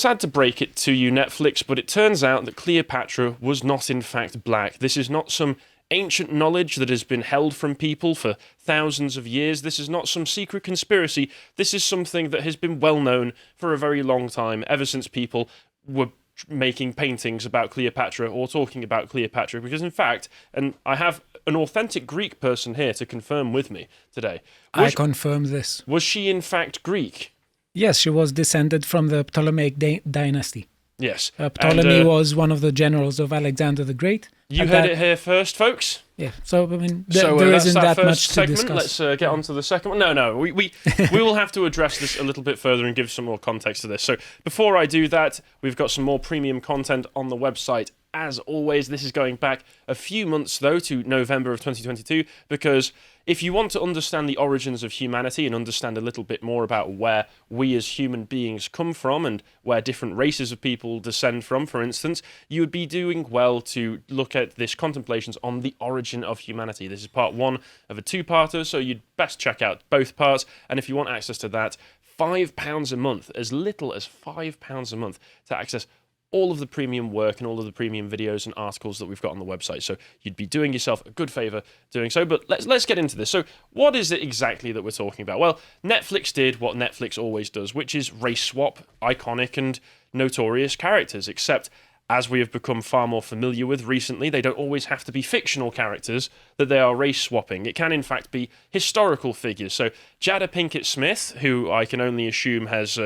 sad to break it to you, Netflix, but it turns out that Cleopatra was not in fact black. This is not some ancient knowledge that has been held from people for thousands of years. This is not some secret conspiracy. This is something that has been well known for a very long time, ever since people were making paintings about Cleopatra or talking about Cleopatra. Because in fact, and I have an authentic Greek person here to confirm with me today. I confirm this. Was she in fact Greek? Yes, she was descended from the Ptolemaic dynasty. Yes. Ptolemy was one of the generals of Alexander the Great. You heard it here first, folks. Yeah, so I mean, So there that's isn't that that first much to segment. discuss. Let's get on to the second one. No, we will have to address this a little bit further and give some more context to this. So before I do that, we've got some more premium content on the website. As always, this is going back a few months, though, to November of 2022, because if you want to understand the origins of humanity and understand a little bit more about where we as human beings come from and where different races of people descend from, for instance, you would be doing well to look at this Contemplations on the Origin of Humanity. This is part one of a two-parter, so you'd best check out both parts, and if you want access to that, £5 a month, as little as £5 a month to access all of the premium work and all of the premium videos and articles that we've got on the website. So you'd be doing yourself a good favor doing so. But let's get into this. So what is it exactly that we're talking about? Well, Netflix did what Netflix always does, which is race swap iconic and notorious characters, except as we have become far more familiar with recently, they don't always have to be fictional characters that they are race swapping. It can in fact be historical figures. So Jada Pinkett Smith, who I can only assume has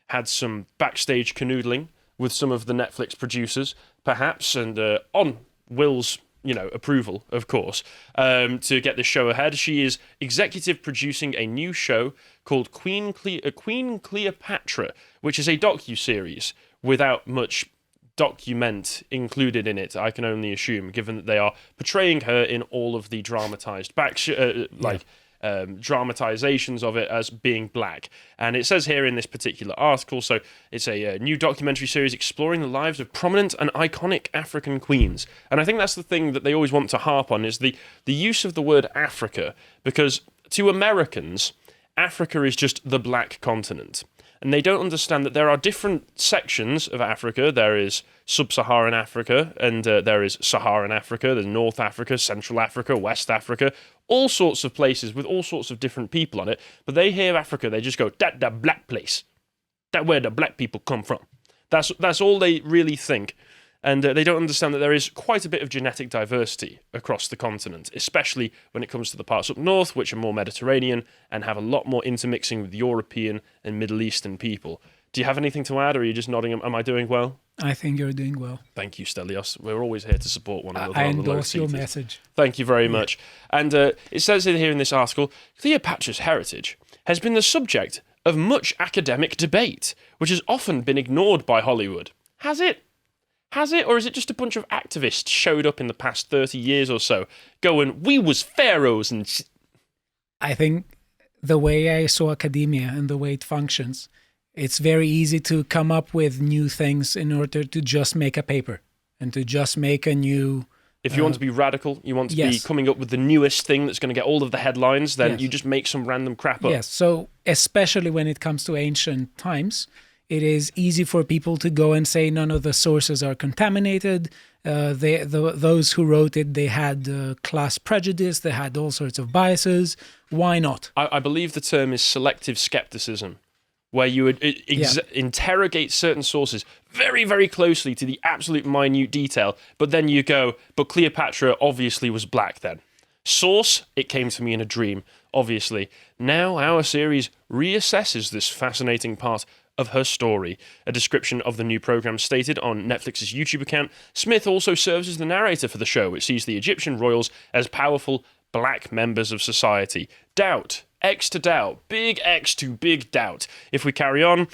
had some backstage canoodling with some of the Netflix producers, perhaps, and on Will's, approval, of course, to get this show ahead. She is executive producing a new show called Queen Cleopatra, which is a docu-series without much document included in it, I can only assume, given that they are portraying her in all of the dramatized dramatizations of it as being black. And it says here in this particular article, so it's a new documentary series exploring the lives of prominent and iconic African queens. And I think that's the thing that they always want to harp on, is the use of the word Africa, because to Americans, Africa is just the black continent. And they don't understand that there are different sections of Africa. There is Sub-Saharan Africa, and there is Saharan Africa, there's North Africa, Central Africa, West Africa, all sorts of places with all sorts of different people on it. But they hear Africa, they just go, that black place. That where the black people come from. That's all they really think. And they don't understand that there is quite a bit of genetic diversity across the continent, especially when it comes to the parts up north, which are more Mediterranean and have a lot more intermixing with European and Middle Eastern people. Do you have anything to add, or are you just nodding? Am I doing well? I think you're doing well. Thank you, Stelios. We're always here to support one another. I endorse your message. Thank you very much. And it says here in this article, Cleopatra's heritage has been the subject of much academic debate, which has often been ignored by Hollywood. Has it? Has it? Or is it just a bunch of activists showed up in the past 30 years or so going, we was pharaohs and... I think the way I saw academia and the way it functions, it's very easy to come up with new things in order to just make a paper and to just make a new... If you want to be radical, you want to be coming up with the newest thing that's going to get all of the headlines, then you just make some random crap up. Yes, so especially when it comes to ancient times, it is easy for people to go and say none of the sources are contaminated. Those who wrote it, they had class prejudice, they had all sorts of biases. Why not? I believe the term is selective skepticism, where you would interrogate certain sources very, very closely to the absolute minute detail, but then you go, but Cleopatra obviously was black then. Source, it came to me in a dream, obviously. Now our series reassesses this fascinating part of her story. A description of the new program stated on Netflix's YouTube account. Smith also serves as the narrator for the show, which sees the Egyptian royals as powerful black members of society. Doubt. X to doubt. Big X to big doubt. If we carry on,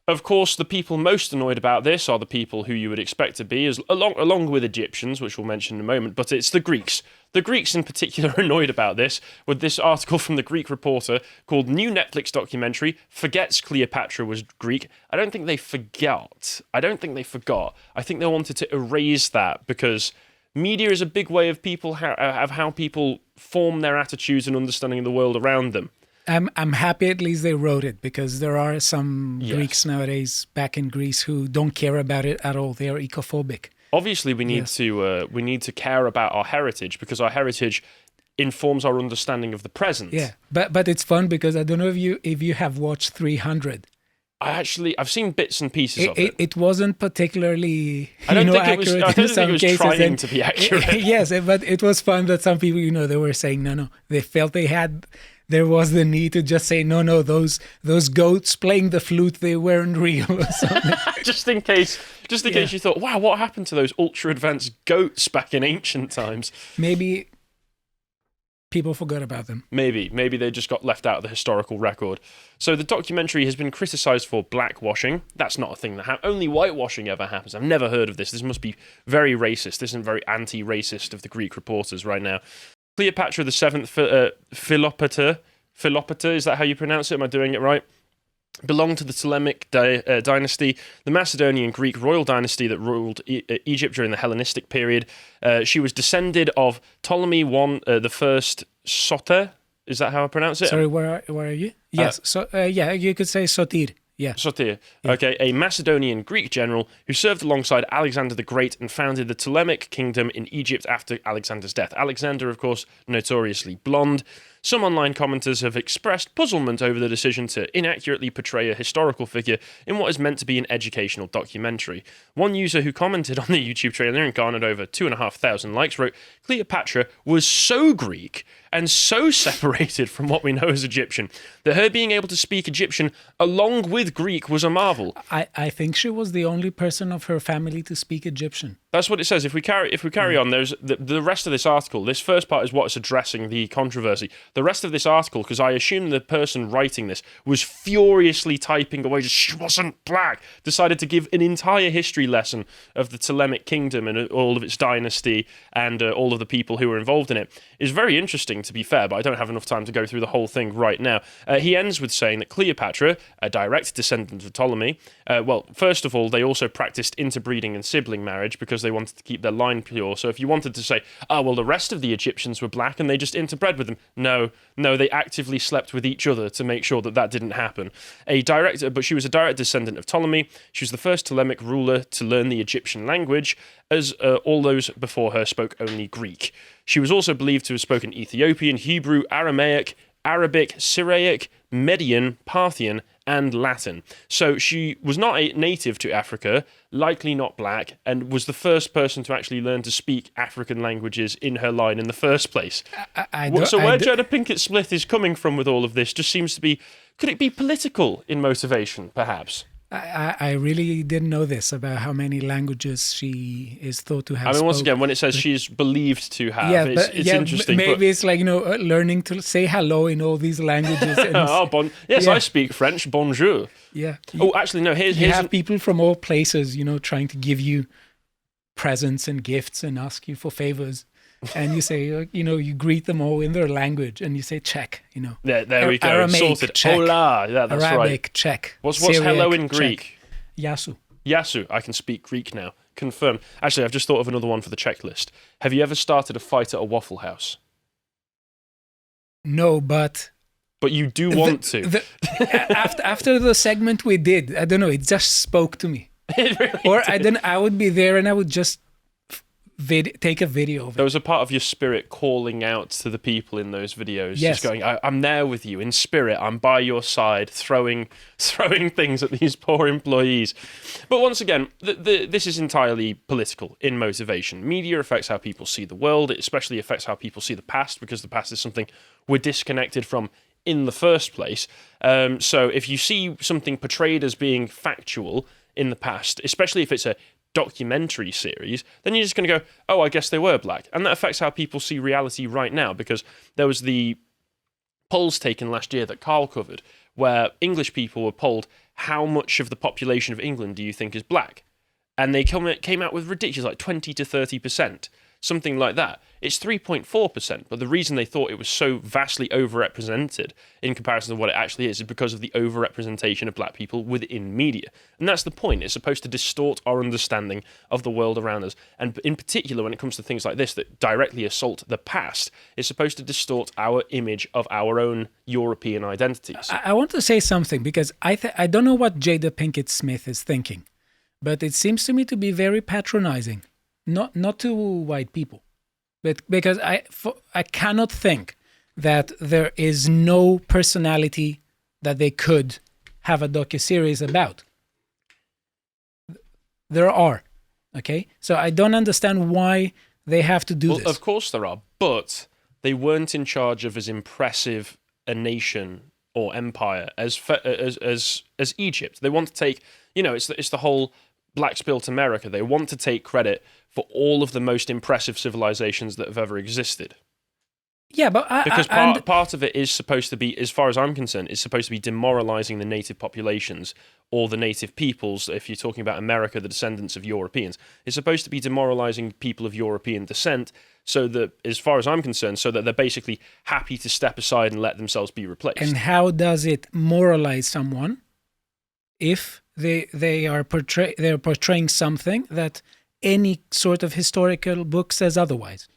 of course, the people most annoyed about this are the people who you would expect to be, along with Egyptians, which we'll mention in a moment, but it's the Greeks. The Greeks in particular are annoyed about this, with this article from the Greek Reporter called New Netflix Documentary Forgets Cleopatra Was Greek. I don't think they forgot. I think they wanted to erase that, because media is a big way of how people form their attitudes and understanding of the world around them. I'm happy at least they wrote it, because there are some Yes. Greeks nowadays back in Greece who don't care about it at all. They are ecophobic. Obviously, we need to care about our heritage, because our heritage informs our understanding of the present. Yeah, but it's fun because I don't know if you have watched 300. I've seen bits and pieces of it. It wasn't particularly I don't think accurate I in don't some think it was cases. trying and- to be accurate. Yes, but it was fun that some people, they were saying no. They felt there was the need to just say no. Those goats playing the flute, they weren't real or something. just in case you thought, wow, what happened to those ultra advanced goats back in ancient times? Maybe people forgot about them. Maybe they just got left out of the historical record. So the documentary has been criticised for blackwashing. That's not a thing that happens. Only whitewashing ever happens. I've never heard of this. This must be very racist. This isn't very anti-racist of the Greek reporters right now. Cleopatra the Seventh, Philopator, is that how you pronounce it? Am I doing it right? Belonged to the Ptolemaic dynasty, the Macedonian Greek royal dynasty that ruled Egypt during the Hellenistic period. She was descended of Ptolemy the First Soter. Is that how I pronounce it? Sorry, where are you? Yes, you could say Sotir. Yeah. Soter. Okay, a Macedonian Greek general who served alongside Alexander the Great and founded the Ptolemaic kingdom in Egypt after Alexander's death. Alexander, of course, notoriously blonde. Some online commenters have expressed puzzlement over the decision to inaccurately portray a historical figure in what is meant to be an educational documentary. One user who commented on the YouTube trailer and garnered over 2,500 likes wrote, "Cleopatra was so Greek and so separated from what we know as Egyptian that her being able to speak Egyptian along with Greek was a marvel." I think she was the only person of her family to speak Egyptian. That's what it says. If we carry on, there's the rest of this article. This first part is what's addressing the controversy. The rest of this article, because I assume the person writing this was furiously typing away, just, she wasn't black, decided to give an entire history lesson of the Ptolemaic kingdom and all of its dynasty and all of the people who were involved in it. It's very interesting, to be fair, but I don't have enough time to go through the whole thing right now. He ends with saying that Cleopatra, a direct descendant of Ptolemy, well, first of all, they also practiced interbreeding and sibling marriage because they wanted to keep their line pure. So if you wanted to say, well, the rest of the Egyptians were black and they just interbred with them. No, they actively slept with each other to make sure that didn't happen. But she was a direct descendant of Ptolemy. She was the first Ptolemaic ruler to learn the Egyptian language, as all those before her spoke only Greek. She was also believed to have spoken Ethiopian, Hebrew, Aramaic, Arabic, Syriac, Median, Parthian, and Latin. So she was not a native to Africa, likely not black, and was the first person to actually learn to speak African languages in her line in the first place. So where Jada Pinkett Smith is coming from with all of this just seems to be, could it be political in motivation, perhaps? I really didn't know this about how many languages she is thought to have. I mean, once again, when it says she's believed to have, it's interesting. Maybe it's like, learning to say hello in all these languages. And, I speak French. Bonjour. Yeah. Actually, no. Here's have people from all places, trying to give you presents and gifts and ask you for favors. And you say, you greet them all in their language, and you say check, There we go. Aramaic, sorted. check. Hola. Yeah, that's Arabic, right. check. What's Syriac, hello in Greek? Check. Yasu. Yasu. I can speak Greek now. Confirmed. Actually, I've just thought of another one for the checklist. Have you ever started a fight at a Waffle House? No, but you do want to. After the segment we did, I don't know, it just spoke to me. It really did. I would be there and I would just take a video of it. There was a part of your spirit calling out to the people in those videos, yes. Just going, I'm there with you in spirit. I'm by your side, throwing things at these poor employees. But once again, this is entirely political in motivation. Media affects how people see the world. It especially affects how people see the past, because the past is something we're disconnected from in the first place. So if you see something portrayed as being factual in the past, especially if it's a documentary series, then you're just going to go, I guess they were black. And that affects how people see reality right now, because there was the polls taken last year that Carl covered, where English people were polled, how much of the population of England do you think is black? And they came out with ridiculous, like 20 to 30%. something like that. It's 3.4%, but the reason they thought it was so vastly overrepresented in comparison to what it actually is because of the overrepresentation of black people within media. And that's the point. It's supposed to distort our understanding of the world around us. And in particular, when it comes to things like this that directly assault the past, it's supposed to distort our image of our own European identities. I want to say something because I don't know what Jada Pinkett Smith is thinking, but it seems to me to be very patronizing, not to white people. But because I cannot think that there is no personality that they could have a docuseries about. There are, okay? So I don't understand why they have to do this. Of course there are, but they weren't in charge of as impressive a nation or empire as Egypt. They want to take, it's the whole Blacks Built America. They want to take credit for all of the most impressive civilizations that have ever existed. Yeah, but because part of it is supposed to be, as far as I'm concerned, is supposed to be demoralizing the native populations or the native peoples. If you're talking about America, the descendants of Europeans, it's supposed to be demoralizing people of European descent. So that, as far as I'm concerned, so that they're basically happy to step aside and let themselves be replaced. And how does it moralize someone if they're portraying something that any sort of historical book says otherwise?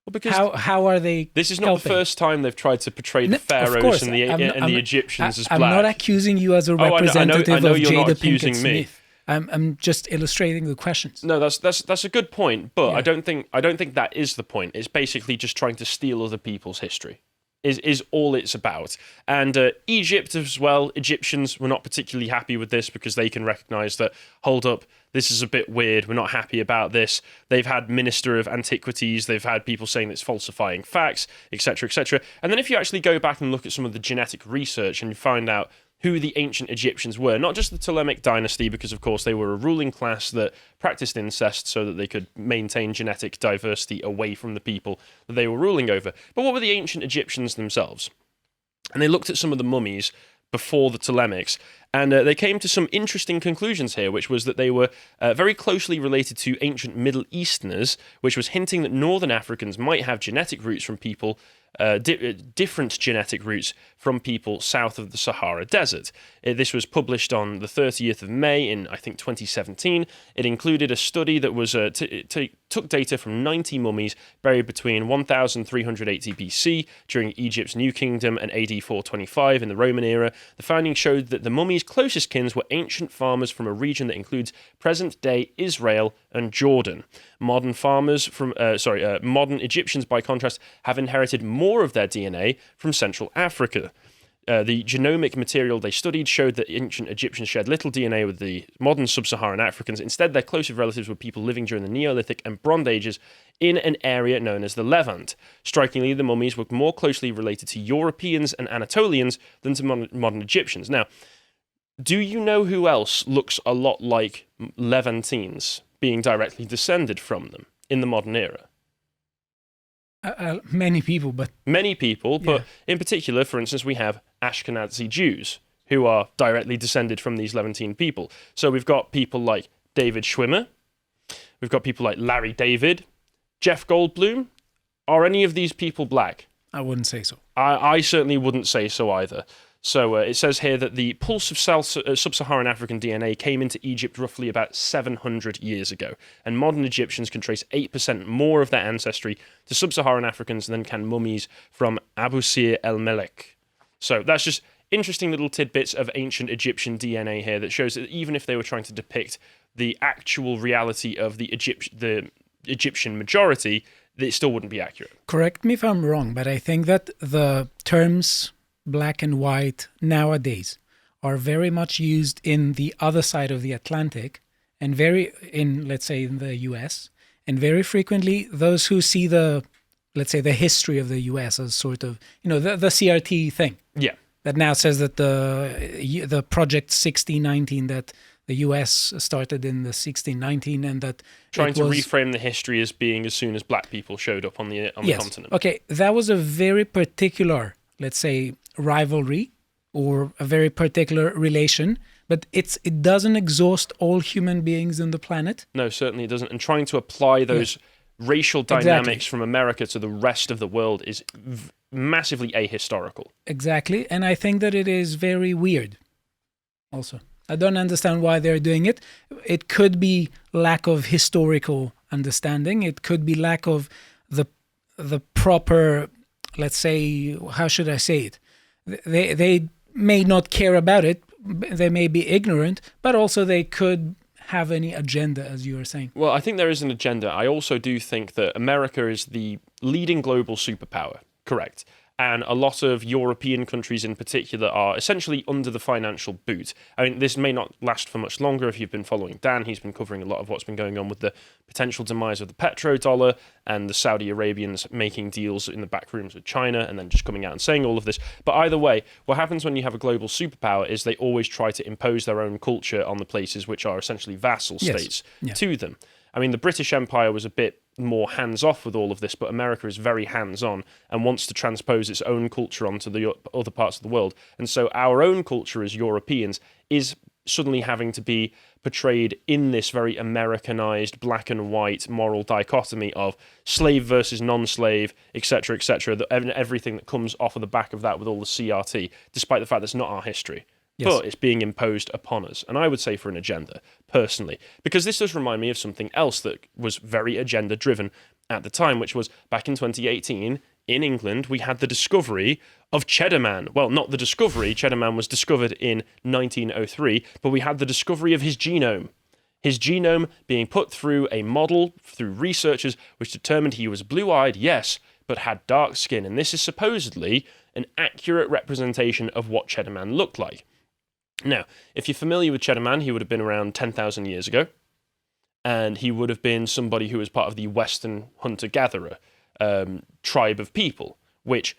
Well, because how are they? This is not helping? the first time they've tried to portray the pharaohs and the Egyptians as black. I'm not accusing you as a representative I know of you're Jada not accusing Pinkett me. Smith. I'm just illustrating the questions. No, that's a good point, but yeah. I don't think that is the point. It's basically just trying to steal other people's history. Is all it's about. And Egypt as well, Egyptians were not particularly happy with this because they can recognise that, hold up, this is a bit weird, we're not happy about this. They've had Minister of Antiquities, they've had people saying it's falsifying facts, etc., etc. And then if you actually go back and look at some of the genetic research and you find out who the ancient Egyptians were, not just the Ptolemaic dynasty, because of course they were a ruling class that practiced incest so that they could maintain genetic diversity away from the people that they were ruling over, but what were the ancient Egyptians themselves? And they looked at some of the mummies before the Ptolemaics, and they came to some interesting conclusions here, which was that they were very closely related to ancient Middle Easterners, which was hinting that Northern Africans might have genetic roots from people different genetic roots from people south of the Sahara Desert. This was published on the 30th of May in, I think, 2017. It included a study that was took data from 90 mummies buried between 1380 BC during Egypt's New Kingdom and AD 425 in the Roman era. The findings showed that the mummies' closest kins were ancient farmers from a region that includes present-day Israel and Jordan. Modern Egyptians, by contrast, have inherited more of their DNA from Central Africa. The genomic material they studied showed that ancient Egyptians shared little DNA with the modern sub-Saharan Africans. Instead, their closest relatives were people living during the Neolithic and Bronze Ages in an area known as the Levant. Strikingly, the mummies were more closely related to Europeans and Anatolians than to modern Egyptians. Now, do you know who else looks a lot like Levantines, being directly descended from them in the modern era? Many people, but in particular, for instance, we have Ashkenazi Jews who are directly descended from these Levantine people. So we've got people like David Schwimmer, we've got people like Larry David, Jeff Goldblum. Are any of these people black? I wouldn't say so. I certainly wouldn't say so either. So it says here that the pulse of sub-Saharan African DNA came into Egypt roughly about 700 years ago, and modern Egyptians can trace 8% more of their ancestry to sub-Saharan Africans than can mummies from Abusir el-Melek. So that's just interesting little tidbits of ancient Egyptian DNA here that shows that even if they were trying to depict the actual reality of the Egyptian majority, it still wouldn't be accurate. Correct me if I'm wrong, but I think that the terms black and white nowadays are very much used in the other side of the Atlantic and let's say in the US, and very frequently those who see the history of the US as sort of, the CRT thing. Yeah. That now says that the Project 1619 that the US started in the 1619 and that trying to reframe the history as being as soon as black people showed up on the continent. Okay, that was a very particular, let's say, rivalry or a very particular relation, but it doesn't exhaust all human beings in the planet. No, certainly it doesn't. And trying to apply those racial dynamics from America to the rest of the world is massively ahistorical. Exactly. And I think that it is very weird also. I don't understand why they're doing it. It could be lack of historical understanding. It could be lack of the proper, let's say, how should I say it? They may not care about it. They may be ignorant, but also they could have any agenda, as you were saying. Well, I think there is an agenda. I also do think that America is the leading global superpower, correct? And a lot of European countries in particular are essentially under the financial boot. I mean, this may not last for much longer. If you've been following Dan, he's been covering a lot of what's been going on with the potential demise of the petrodollar and the Saudi Arabians making deals in the back rooms with China and then just coming out and saying all of this. But either way, what happens when you have a global superpower is they always try to impose their own culture on the places which are essentially vassal states to them. I mean, the British Empire was a bit more hands-off with all of this, but America is very hands-on and wants to transpose its own culture onto the other parts of the world. And so our own culture as Europeans is suddenly having to be portrayed in this very Americanized black and white moral dichotomy of slave versus non-slave, etc., everything that comes off of the back of that with all the CRT, despite the fact that's not our history. Yes. But it's being imposed upon us. And I would say for an agenda, personally, because this does remind me of something else that was very agenda-driven at the time, which was back in 2018, in England, we had the discovery of Cheddar Man. Well, not the discovery. Cheddar Man was discovered in 1903, but we had the discovery of his genome. His genome being put through a model, through researchers, which determined he was blue-eyed, yes, but had dark skin. And this is supposedly an accurate representation of what Cheddar Man looked like. Now, if you're familiar with Cheddar Man, he would have been around 10,000 years ago, and he would have been somebody who was part of the Western hunter-gatherer tribe of people, which,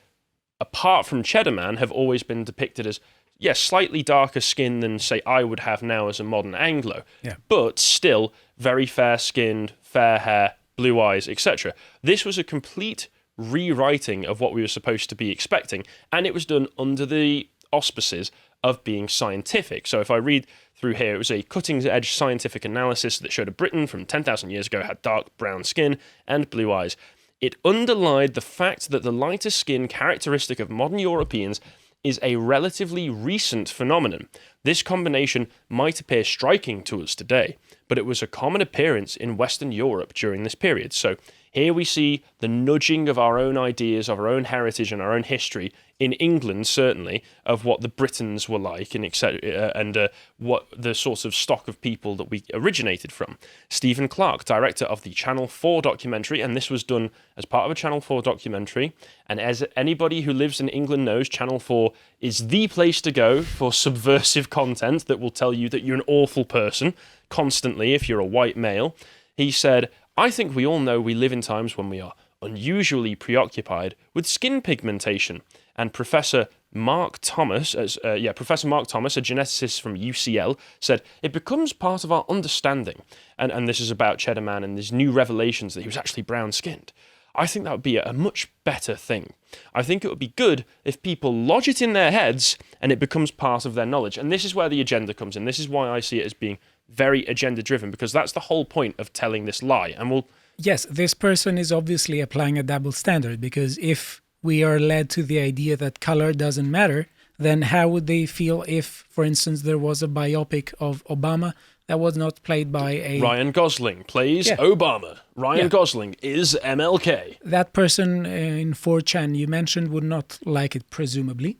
apart from Cheddar Man, have always been depicted as, yes, slightly darker skin than, say, I would have now as a modern Anglo, but still very fair-skinned, fair hair, blue eyes, etc. This was a complete rewriting of what we were supposed to be expecting, and it was done under the auspices of being scientific. So if I read through here, it was a cutting-edge scientific analysis that showed a Briton from 10,000 years ago had dark brown skin and blue eyes. It underlined the fact that the lighter skin characteristic of modern Europeans is a relatively recent phenomenon. This combination might appear striking to us today, but it was a common appearance in Western Europe during this period. So here we see the nudging of our own ideas, of our own heritage and our own history, in England certainly, of what the Britons were like and etc., and what the sort of stock of people that we originated from. Stephen Clark, director of the Channel 4 documentary, and this was done as part of a Channel 4 documentary, and as anybody who lives in England knows, Channel 4 is the place to go for subversive content that will tell you that you're an awful person constantly if you're a white male. He said, I think we all know we live in times when we are unusually preoccupied with skin pigmentation. And Professor Mark Thomas, a geneticist from UCL, said, it becomes part of our understanding. And this is about Cheddar Man and these new revelations that he was actually brown-skinned. I think that would be a much better thing. I think it would be good if people lodge it in their heads and it becomes part of their knowledge. And this is where the agenda comes in. This is why I see it as being very agenda-driven, because that's the whole point of telling this lie. And we'll... Yes, this person is obviously applying a double standard, because if we are led to the idea that color doesn't matter, then how would they feel if, for instance, there was a biopic of Obama that was not played by a... Ryan Gosling plays Obama. Ryan Gosling is MLK. That person in 4chan you mentioned would not like it, presumably.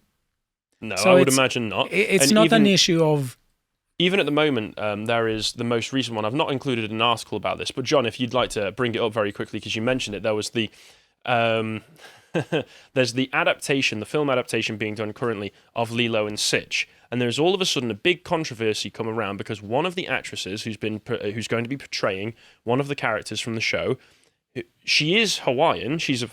No, so I would imagine not. It's and not even, an issue of... Even at the moment, there is the most recent one. I've not included an article about this, but John, if you'd like to bring it up very quickly, because you mentioned it, there was the... there's the adaptation, the film adaptation being done currently of Lilo and Stitch, and there's all of a sudden a big controversy come around because one of the actresses who's going to be portraying one of the characters from the show, she is Hawaiian, she's of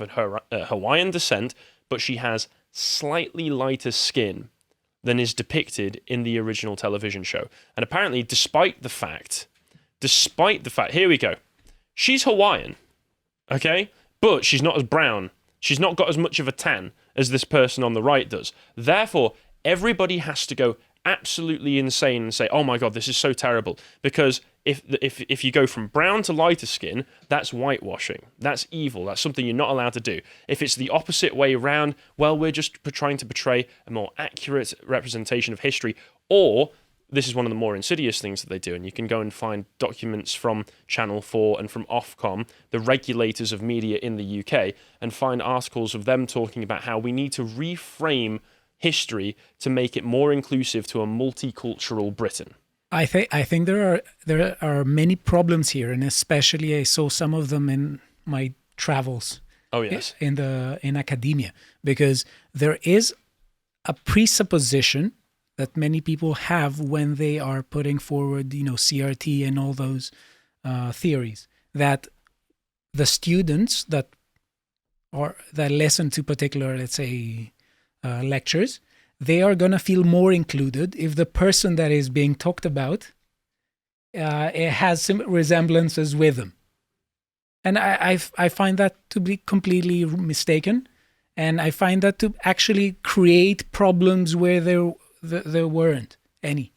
Hawaiian descent, but she has slightly lighter skin than is depicted in the original television show. And apparently, despite the fact, here we go, she's Hawaiian, okay? But she's not as brown. She's not got as much of a tan as this person on the right does. Therefore, everybody has to go absolutely insane and say, "Oh my God, this is so terrible," because if you go from brown to lighter skin, that's whitewashing. That's evil. That's something you're not allowed to do. If it's the opposite way around, well, we're just trying to portray a more accurate representation of history. Or this is one of the more insidious things that they do, and you can go and find documents from Channel 4 and from Ofcom, the regulators of media in the UK, and find articles of them talking about how we need to reframe history to make it more inclusive to a multicultural Britain. I think there are many problems here, and especially I saw some of them in my travels. Oh yes, in academia, because there is a presupposition that many people have when they are putting forward, CRT and all those theories, that the students that listen to particular, let's say, lectures, they are going to feel more included if the person that is being talked about it has some resemblances with them. And I find that to be completely mistaken. And I find that to actually create problems where there weren't any.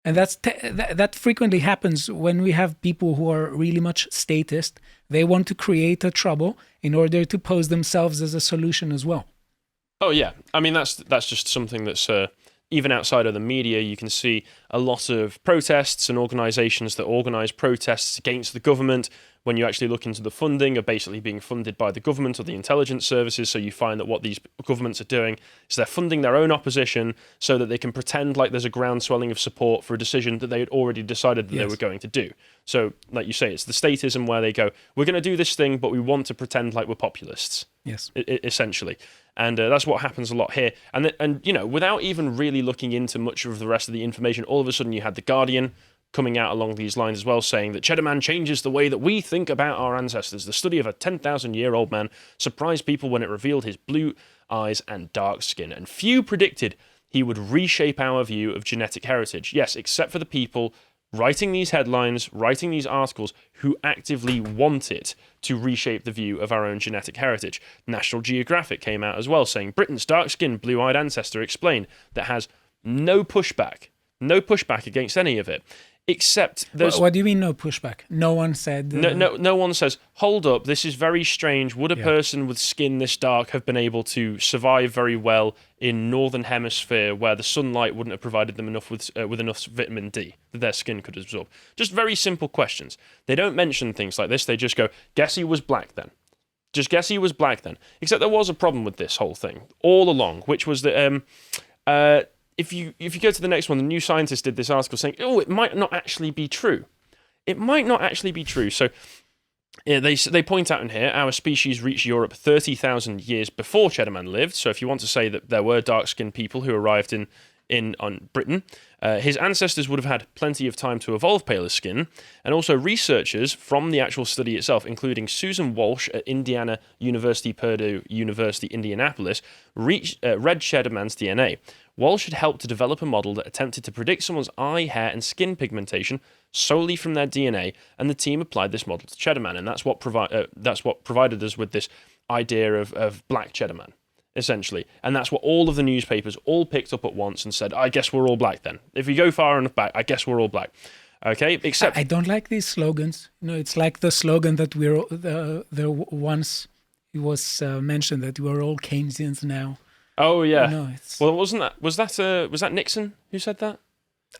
And that frequently happens when we have people who are really much statist. They want to create a trouble in order to pose themselves as a solution as well. Oh yeah, I mean that's just something that's even outside of the media. You can see a lot of protests and organisations that organise protests against the government. When you actually look into the funding, are basically being funded by the government or the intelligence services. So you find that what these governments are doing is they're funding their own opposition so that they can pretend like there's a groundswelling of support for a decision that they had already decided that they were going to do. So, like you say, it's the statism where they go, we're going to do this thing, but we want to pretend like we're populists. Yes. Essentially. And that's what happens a lot here. And without even really looking into much of the rest of the information, all of a sudden you had The Guardian coming out along these lines as well, saying that Cheddar Man changes the way that we think about our ancestors. The study of a 10,000-year-old man surprised people when it revealed his blue eyes and dark skin, and few predicted he would reshape our view of genetic heritage. Yes, except for the people writing these headlines, writing these articles, who actively want it to reshape the view of our own genetic heritage. National Geographic came out as well, saying Britain's dark-skinned, blue-eyed ancestor explained, that has no pushback against any of it. Except there's... What do you mean no pushback? No one said... No one says, hold up, this is very strange. Would a person with skin this dark have been able to survive very well in Northern Hemisphere where the sunlight wouldn't have provided them enough with enough vitamin D that their skin could absorb? Just very simple questions. They don't mention things like this. They just go, guess he was black then. Just guess he was black then. Except there was a problem with this whole thing all along, which was that... If you go to the next one, the New Scientist did this article saying, it might not actually be true. It might not actually be true. So they point out in here, our species reached Europe 30,000 years before Cheddar Man lived. So if you want to say that there were dark-skinned people who arrived on Britain, his ancestors would have had plenty of time to evolve paler skin. And also researchers from the actual study itself, including Susan Walsh at Indiana University, Purdue University, Indianapolis, read Cheddar Man's DNA. Walsh had helped to develop a model that attempted to predict someone's eye, hair, and skin pigmentation solely from their DNA, and the team applied this model to Cheddar Man, and that's what provided us with this idea of Black Cheddar Man, essentially. And that's what all of the newspapers all picked up at once and said, I guess we're all black then. If we go far enough back, I guess we're all black. Okay, except... I don't like these slogans. It's like the slogan that once it was mentioned that we're all Keynesians now. Oh yeah. Well, was that Nixon who said that?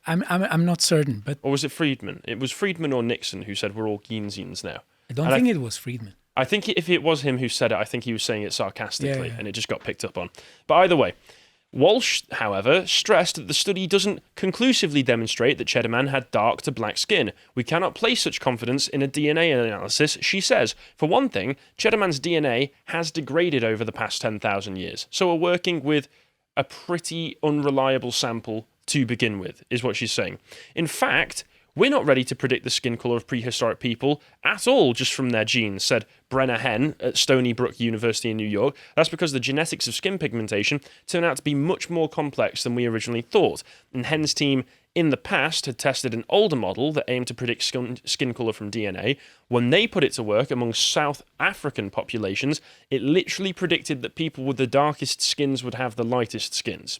I'm not certain, but... Or was it Friedman? It was Friedman or Nixon who said we're all Keynesians now. I don't think it was Friedman. I think if it was him who said it, I think he was saying it sarcastically, and it just got picked up on. But either way, Walsh, however, stressed that the study doesn't conclusively demonstrate that Cheddar Man had dark to black skin. We cannot place such confidence in a DNA analysis, she says. For one thing, Cheddar Man's DNA has degraded over the past 10,000 years. So we're working with a pretty unreliable sample to begin with, is what she's saying. In fact, we're not ready to predict the skin colour of prehistoric people at all just from their genes, said Brenna Henn at Stony Brook University in New York. That's because the genetics of skin pigmentation turn out to be much more complex than we originally thought. And Henn's team in the past had tested an older model that aimed to predict skin colour from DNA. When they put it to work among South African populations, it literally predicted that people with the darkest skins would have the lightest skins.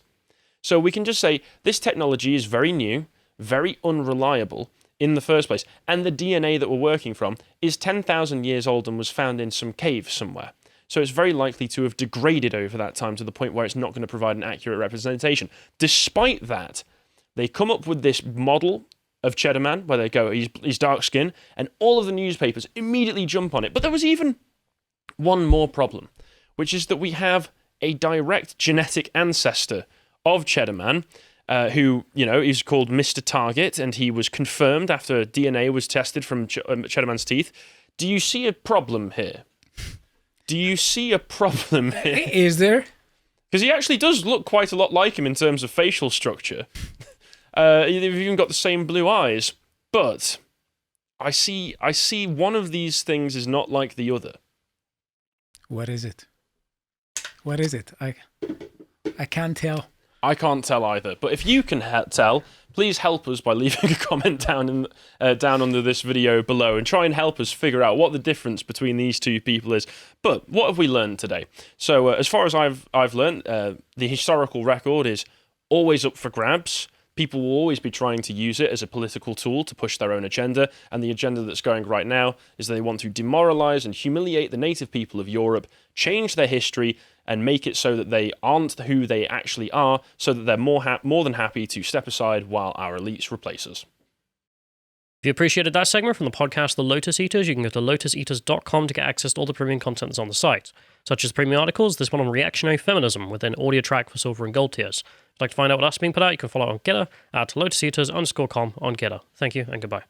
So we can just say this technology is very new, very unreliable in the first place, and the DNA that we're working from is 10,000 years old and was found in some cave somewhere. So it's very likely to have degraded over that time to the point where it's not going to provide an accurate representation. Despite that, they come up with this model of Cheddar Man where they go, he's dark skin, and all of the newspapers immediately jump on it. But there was even one more problem, which is that we have a direct genetic ancestor of Cheddar Man, who, is called Mr. Target, and he was confirmed after DNA was tested from Cheddar Man's teeth. Do you see a problem here? Do you see a problem here? Is there? Because he actually does look quite a lot like him in terms of facial structure. They've even got the same blue eyes. But I see one of these things is not like the other. What is it? What is it? I can't tell. I can't tell either. But if you can tell, please help us by leaving a comment down under this video below and try and help us figure out what the difference between these two people is. But what have we learned today? So as far as I've learned, the historical record is always up for grabs. People will always be trying to use it as a political tool to push their own agenda, and the agenda that's going right now is they want to demoralize and humiliate the native people of Europe, change their history, and make it so that they aren't who they actually are, so that they're more than happy to step aside while our elites replace us. If you appreciated that segment from the podcast The Lotus Eaters, you can go to lotuseaters.com to get access to all the premium content that's on the site, such as premium articles, this one on reactionary feminism with an audio track for silver and gold tiers. If you'd like to find out what else is being put out, you can follow on Getter at lotuseaters_com on Getter. Thank you and goodbye.